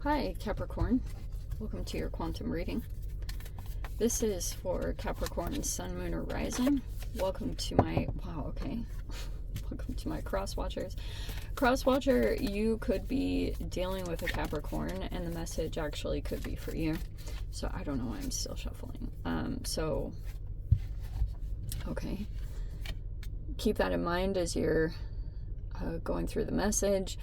Hi Capricorn, welcome to your quantum reading. This is for Capricorn Sun, Moon, or Rising. Welcome to my, welcome to my cross watchers. Cross watcher, you could be dealing with a Capricorn and the message actually could be for you. So I don't know why I'm still shuffling. Okay. Keep that in mind as you're going through the message.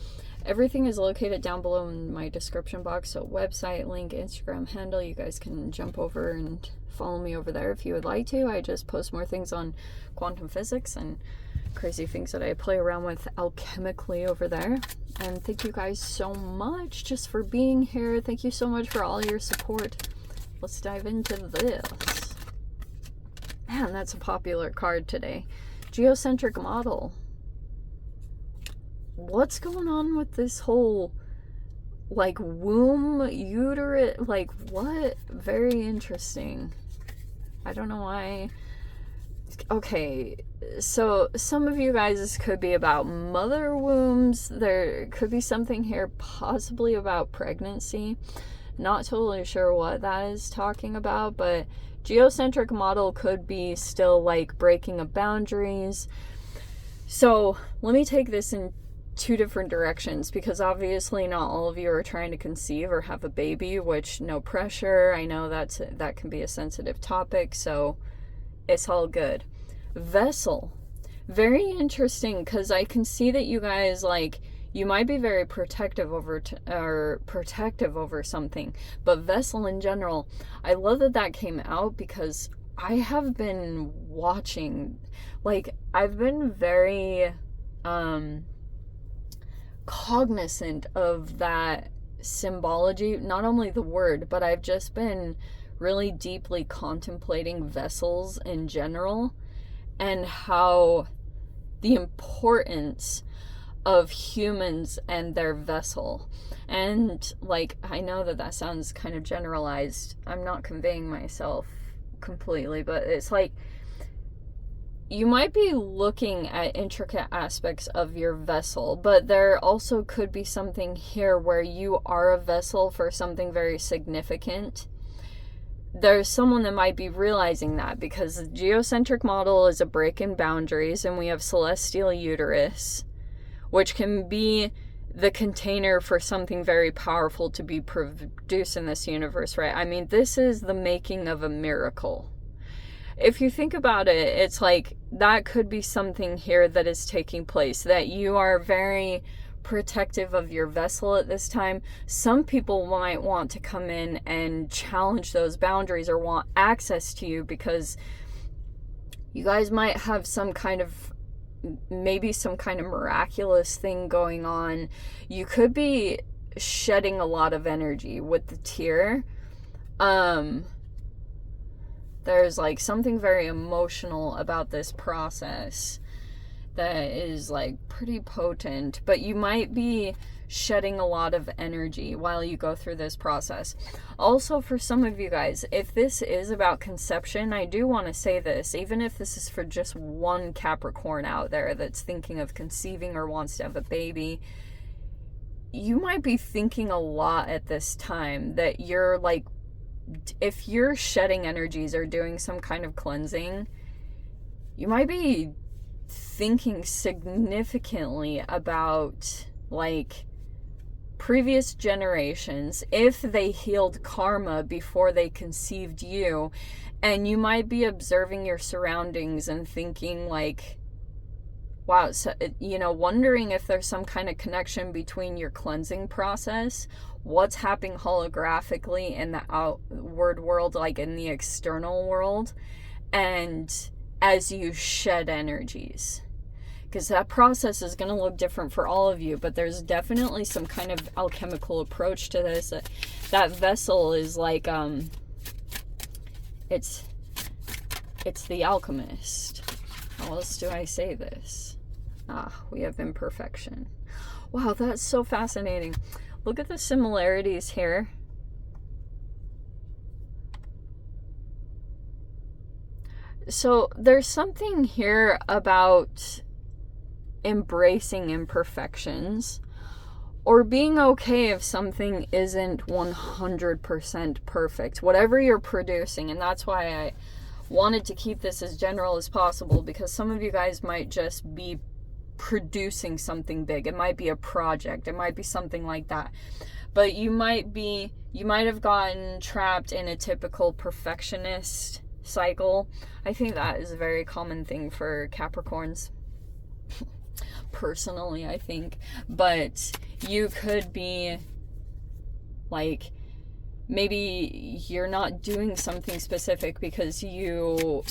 Everything is located down below in my description box, so website, link, Instagram handle. You guys can jump over and follow me over there if you would like to. I just post more things on quantum physics and crazy things that I play around with alchemically over there. And thank you guys so much just for being here. Thank you so much for all your support. Let's dive into this. Man, that's a popular card today. Geocentric model. What's going on with this whole, like, womb, uterus, like, what? Very interesting. I don't know why. Okay, so some of you guys, this could be about mother wombs. There could be something here possibly about pregnancy. Not totally sure what that is talking about, but geocentric model could be still, like, breaking of boundaries. So let me take this in two different directions, because obviously not all of you are trying to conceive or have a baby, which no pressure. I know that can be a sensitive topic, so it's all good. Vessel, very interesting, because I can see that you guys, like, you might be very protective over something, but vessel in general, I love that came out, because I have been watching, like, I've been very cognizant of that symbology, not only the word, but I've just been really deeply contemplating vessels in general and how the importance of humans and their vessel. And, like, I know that sounds kind of generalized. I'm not conveying myself completely, but it's like you might be looking at intricate aspects of your vessel, but there also could be something here where you are a vessel for something very significant. There's someone that might be realizing that, because the geocentric model is a break in boundaries, and we have celestial uterus, which can be the container for something very powerful to be produced in this universe, right? I mean, this is the making of a miracle. If you think about it, it's like that could be something here that is taking place, that you are very protective of your vessel at this time. Some people might want to come in and challenge those boundaries or want access to you, because you guys might have maybe some kind of miraculous thing going on. You could be shedding a lot of energy with the tear. There's, like, something very emotional about this process that is, like, pretty potent, but you might be shedding a lot of energy while you go through this process. Also, for some of you guys, if this is about conception, I do want to say this, even if this is for just one Capricorn out there that's thinking of conceiving or wants to have a baby, you might be thinking a lot at this time that you're, like, if you're shedding energies or doing some kind of cleansing, you might be thinking significantly about, like, previous generations, if they healed karma before they conceived you, and you might be observing your surroundings and thinking, like, wow, so, wondering if there's some kind of connection between your cleansing process, what's happening holographically in the outward world, like in the external world, and as you shed energies. Because that process is going to look different for all of you, but there's definitely some kind of alchemical approach to this. That vessel is like, it's the alchemist. How else do I say this? We have imperfection. Wow, that's so fascinating. Look at the similarities here. So there's something here about embracing imperfections, or being okay if something isn't 100% perfect, whatever you're producing. And that's why I wanted to keep this as general as possible, because some of you guys might just be producing something big. It might be a project, it might be something like that, but you might have gotten trapped in a typical perfectionist cycle. I think that is a very common thing for Capricorns. Personally, I think. But you could be like, maybe you're not doing something specific because you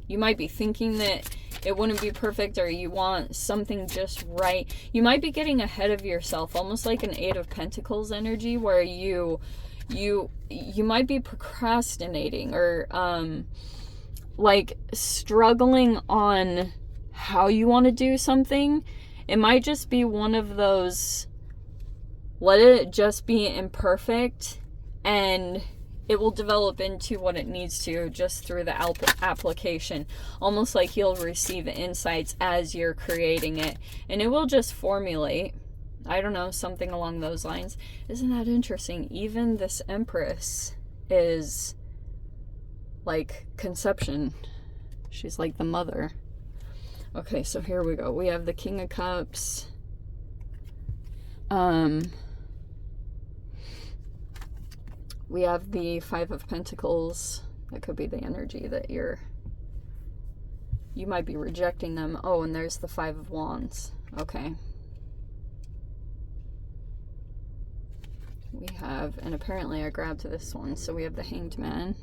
might be thinking that it wouldn't be perfect, or you want something just right. You might be getting ahead of yourself, almost like an Eight of Pentacles energy, where you might be procrastinating, or like struggling on how you want to do something. It might just be one of those, let it just be imperfect, and it will develop into what it needs to just through the application. Almost like you'll receive insights as you're creating it, and it will just formulate. I don't know, something along those lines. Isn't that interesting? Even this Empress is like conception. She's like the mother. Okay, so here we go. We have the King of Cups. We have the Five of Pentacles. That could be the energy that you might be rejecting them. Oh, and there's the Five of Wands. Okay. We have, and apparently I grabbed this one, so we have the Hanged Man.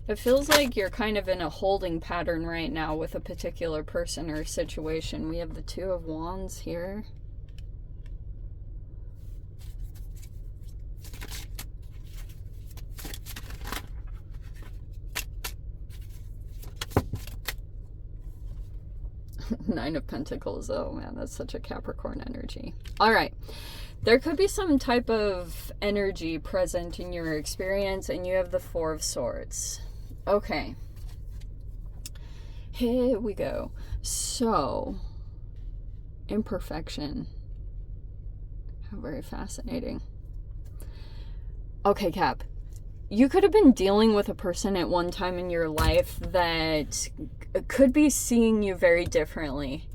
It feels like you're kind of in a holding pattern right now with a particular person or situation. We have the Two of Wands here. Nine of Pentacles. Oh man, that's such a Capricorn energy. All right. There could be some type of energy present in your experience, and you have the Four of Swords. Okay. Here we go. So, imperfection. How very fascinating. Okay, Cap. You could have been dealing with a person at one time in your life that could be seeing you very differently.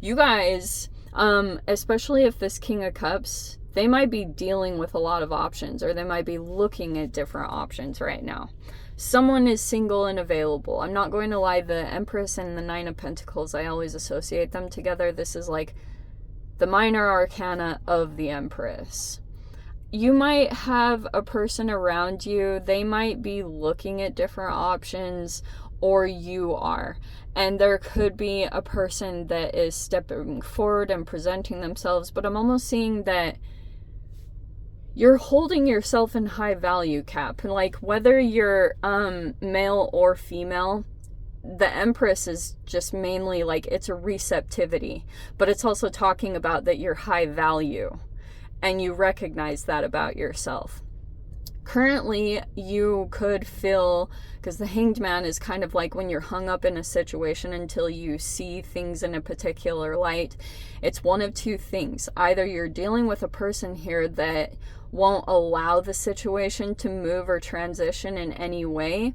You guys, especially if this King of Cups, they might be dealing with a lot of options, or they might be looking at different options right now. Someone is single and available. I'm not going to lie, the Empress and the Nine of Pentacles, I always associate them together. This is like the minor arcana of the Empress. You might have a person around you, they might be looking at different options, or you are. And there could be a person that is stepping forward and presenting themselves, but I'm almost seeing that you're holding yourself in high value, Cap. And like, whether you're male or female, the Empress is just mainly like, it's a receptivity, but it's also talking about that you're high value and you recognize that about yourself. Currently, you could feel, because the Hanged Man is kind of like when you're hung up in a situation until you see things in a particular light. It's one of two things. Either you're dealing with a person here that won't allow the situation to move or transition in any way,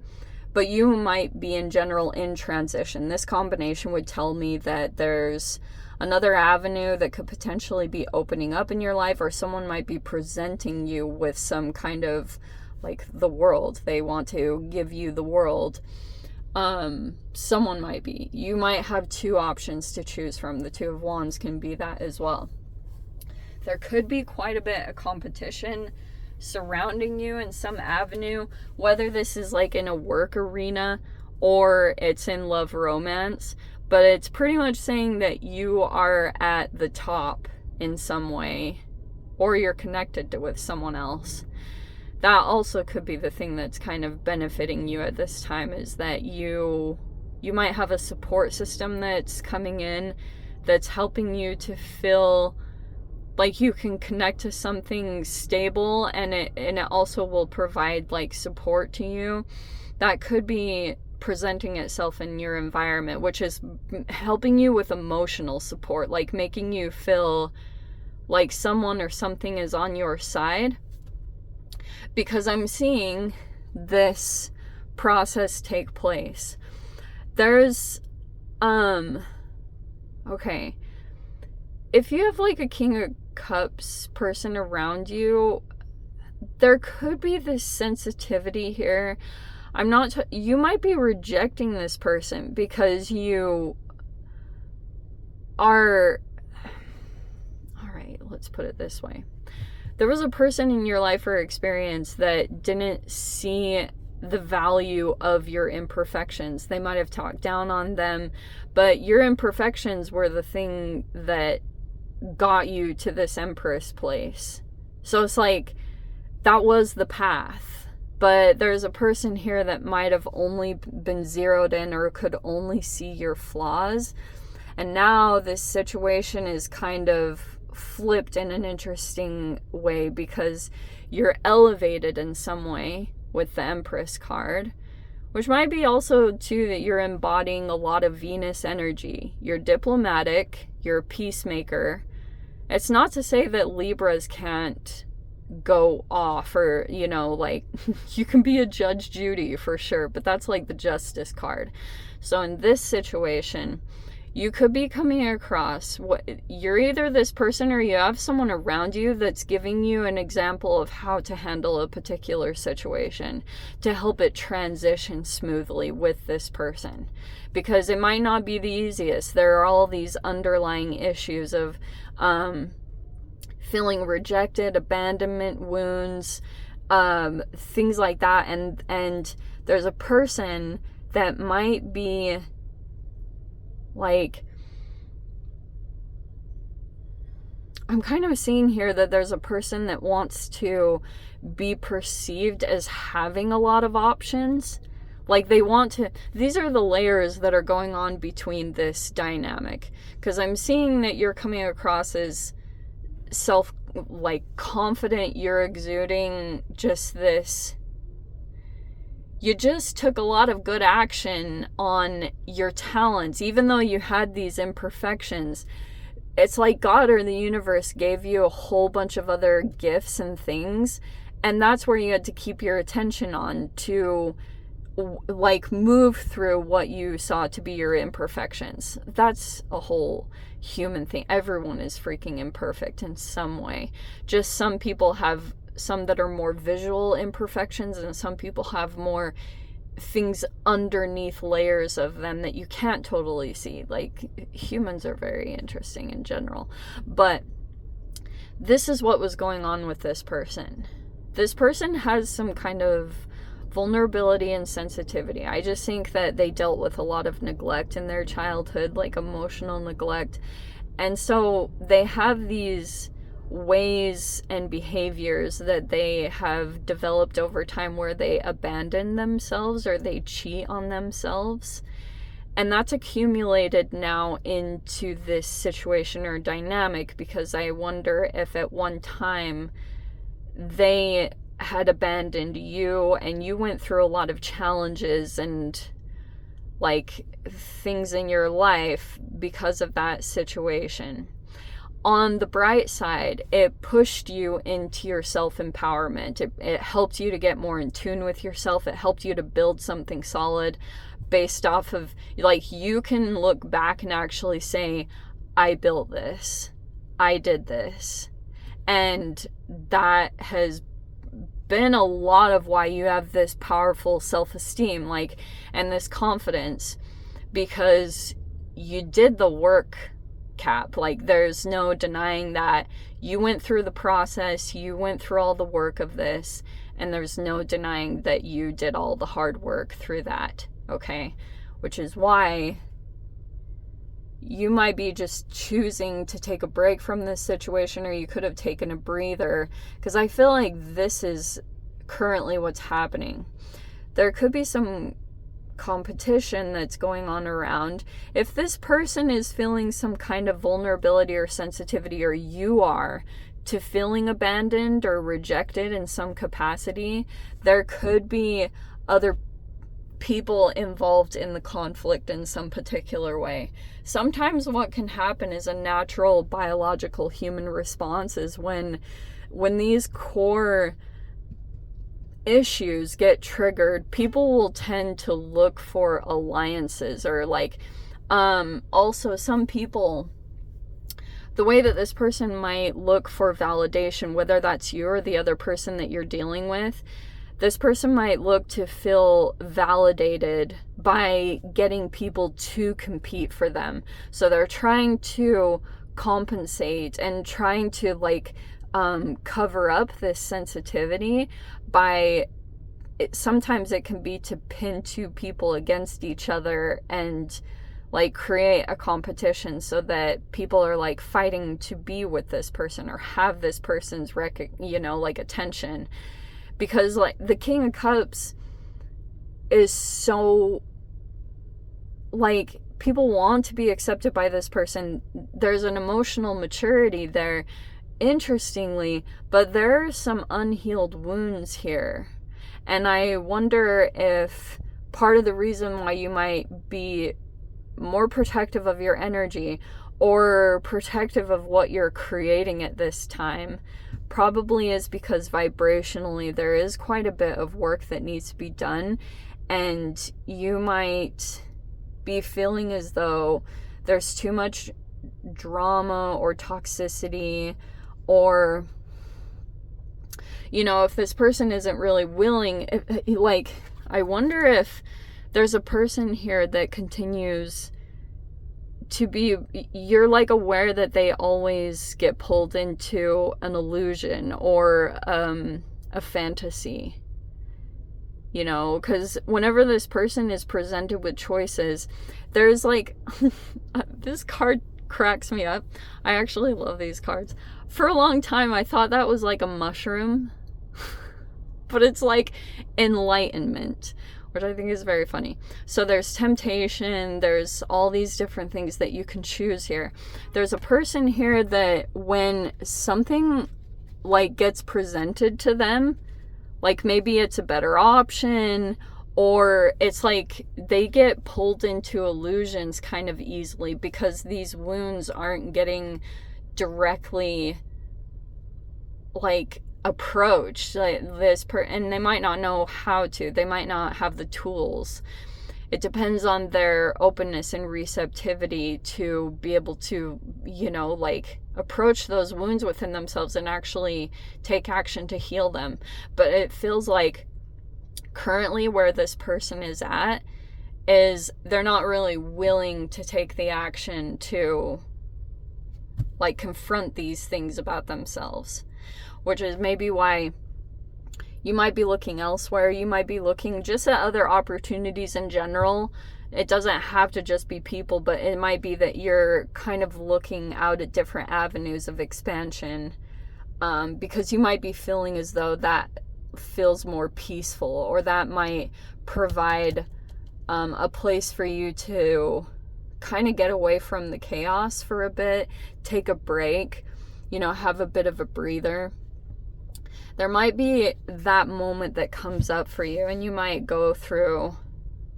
but you might be in general in transition. This combination would tell me that there's another avenue that could potentially be opening up in your life, or someone might be presenting you with some kind of like the world. They want to give you the world. Someone might be. You might have two options to choose from. The Two of Wands can be that as well. There could be quite a bit of competition surrounding you in some avenue, whether this is like in a work arena or it's in love romance. But it's pretty much saying that you are at the top in some way, or you're connected with someone else. That also could be the thing that's kind of benefiting you at this time, is that you might have a support system that's coming in that's helping you to feel like you can connect to something stable, and it also will provide like support to you. that could be presenting itself in your environment, which is helping you with emotional support, like making you feel like someone or something is on your side. Because I'm seeing this process take place. There's okay, if you have like a King of Cups person around you, there could be this sensitivity here. You might be rejecting this person because you are, all right, let's put it this way. There was a person in your life or experience that didn't see the value of your imperfections. They might have talked down on them, but your imperfections were the thing that got you to this Empress place. So it's like, that was the path. But there's a person here that might have only been zeroed in or could only see your flaws. And now this situation is kind of flipped in an interesting way because you're elevated in some way with the Empress card, which might be also too that you're embodying a lot of Venus energy. You're diplomatic, you're a peacemaker. It's not to say that Libras can't go off or, you know, like you can be a Judge Judy for sure, but that's like the Justice card. So in this situation, you could be coming across you're either this person or you have someone around you that's giving you an example of how to handle a particular situation to help it transition smoothly with this person, because it might not be the easiest. There are all these underlying issues of feeling rejected, abandonment wounds, things like that, and there's a person that might be like, I'm kind of seeing here that there's a person that wants to be perceived as having a lot of options. Like they want to, these are the layers that are going on between this dynamic. Because I'm seeing that you're coming across as confident, you're exuding just this, you just took a lot of good action on your talents, even though you had these imperfections. It's like God or the universe gave you a whole bunch of other gifts and things, and that's where you had to keep your attention on to like move through what you saw to be your imperfections. That's a whole human thing. Everyone is freaking imperfect in some way. Just some people have some that are more visual imperfections, and some people have more things underneath layers of them that you can't totally see. Like, humans are very interesting in general. But this is what was going on with this person. This person has some kind of vulnerability and sensitivity. I just think that they dealt with a lot of neglect in their childhood, like emotional neglect. And so they have these ways and behaviors that they have developed over time where they abandon themselves or they cheat on themselves. And that's accumulated now into this situation or dynamic, because I wonder if at one time they had abandoned you and you went through a lot of challenges and like things in your life because of that situation. On the bright side, it pushed you into your self-empowerment. It helped you to get more in tune with yourself. It helped you to build something solid based off of, like, you can look back and actually say, I built this. I did this. And that has been a lot of why you have this powerful self-esteem, like, and this confidence, because you did the work, Cap. Like, there's no denying that you went through the process, you went through all the work of this, and there's no denying that you did all the hard work through that, okay? Which is why you might be just choosing to take a break from this situation, or you could have taken a breather, because I feel like this is currently what's happening. There could be some competition that's going on around. If this person is feeling some kind of vulnerability or sensitivity, or you are, to feeling abandoned or rejected in some capacity, there could be other people involved in the conflict in some particular way. Sometimes what can happen is a natural biological human response is when these core issues get triggered, people will tend to look for alliances, or like also some people, the way that this person might look for validation, whether that's you or the other person that you're dealing with, this person might look to feel validated by getting people to compete for them. So they're trying to compensate and trying to like cover up this sensitivity by, sometimes it can be to pin two people against each other and like create a competition so that people are like fighting to be with this person or have this person's like attention. Because like the King of Cups is so, like, people want to be accepted by this person. There's an emotional maturity there, interestingly, but there are some unhealed wounds here. And I wonder if part of the reason why you might be more protective of your energy or protective of what you're creating at this time probably is because vibrationally there is quite a bit of work that needs to be done, and you might be feeling as though there's too much drama or toxicity, or if this person isn't really willing, like, I wonder if there's a person here that continues to be, you're like aware that they always get pulled into an illusion or a fantasy, because whenever this person is presented with choices, there's like, this card cracks me up. I actually love these cards. For a long time, I thought that was like a mushroom, but it's like enlightenment, which I think is very funny. So there's temptation, there's all these different things that you can choose here. There's a person here that when something like gets presented to them, like maybe it's a better option, or it's like they get pulled into illusions kind of easily because these wounds aren't getting directly like approached, like and they might not know how to, they might not have the tools. It depends on their openness and receptivity to be able to, like approach those wounds within themselves and actually take action to heal them. But it feels like currently where this person is at is they're not really willing to take the action to like confront these things about themselves, which is maybe why you might be looking elsewhere. You might be looking just at other opportunities in general. It doesn't have to just be people, but it might be that you're kind of looking out at different avenues of expansion, because you might be feeling as though that feels more peaceful, or that might provide a place for you to kind of get away from the chaos for a bit, take a break, have a bit of a breather. There might be that moment that comes up for you, and you might go through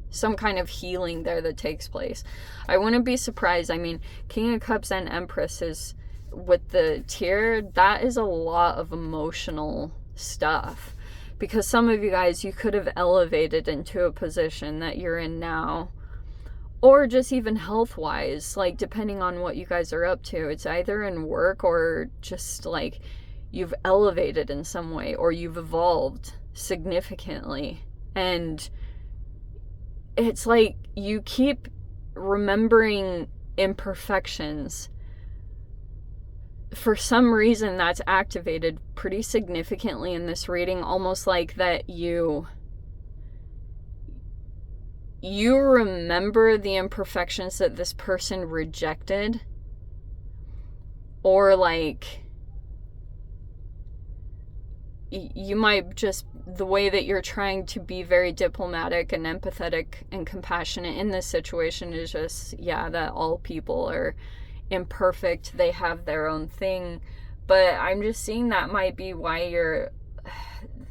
some kind of healing there that takes place. I wouldn't be surprised. I mean, King of Cups and Empress is with the tear, that is a lot of emotional stuff, because some of you guys, you could have elevated into a position that you're in now, or just even health-wise, like depending on what you guys are up to. It's either in work or just like you've elevated in some way, or you've evolved significantly. And it's like you keep remembering imperfections. For some reason, that's activated pretty significantly in this reading, almost like that you remember the imperfections that this person rejected, or like you might just, the way that you're trying to be very diplomatic and empathetic and compassionate in this situation is just, that all people are imperfect, they have their own thing. But I'm just seeing that might be why you're,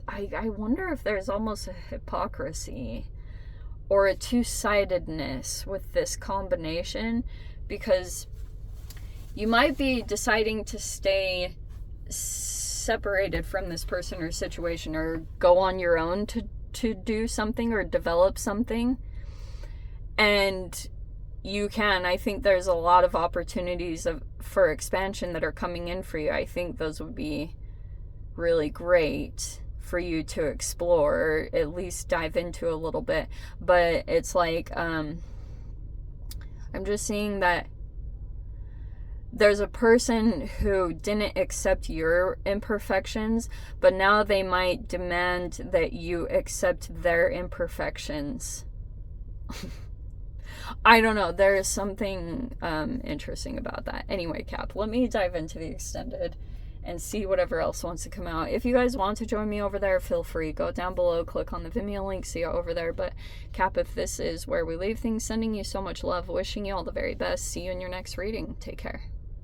I wonder if there's almost a hypocrisy, or a two-sidedness with this combination, because you might be deciding to stay separated from this person or situation, or go on your own to do something or develop something. And you can. I think there's a lot of opportunities for expansion that are coming in for you. I think those would be really great for you to explore, or at least dive into a little bit. But it's like, I'm just seeing that there's a person who didn't accept your imperfections, but now they might demand that you accept their imperfections. I don't know. There is something interesting about that. Anyway, Cap, let me dive into the extended and see whatever else wants to come out. If you guys want to join me over there, feel free. Go down below, click on the Vimeo link, see you over there. But Cap, if this is where we leave things, sending you so much love, wishing you all the very best. See you in your next reading. Take care.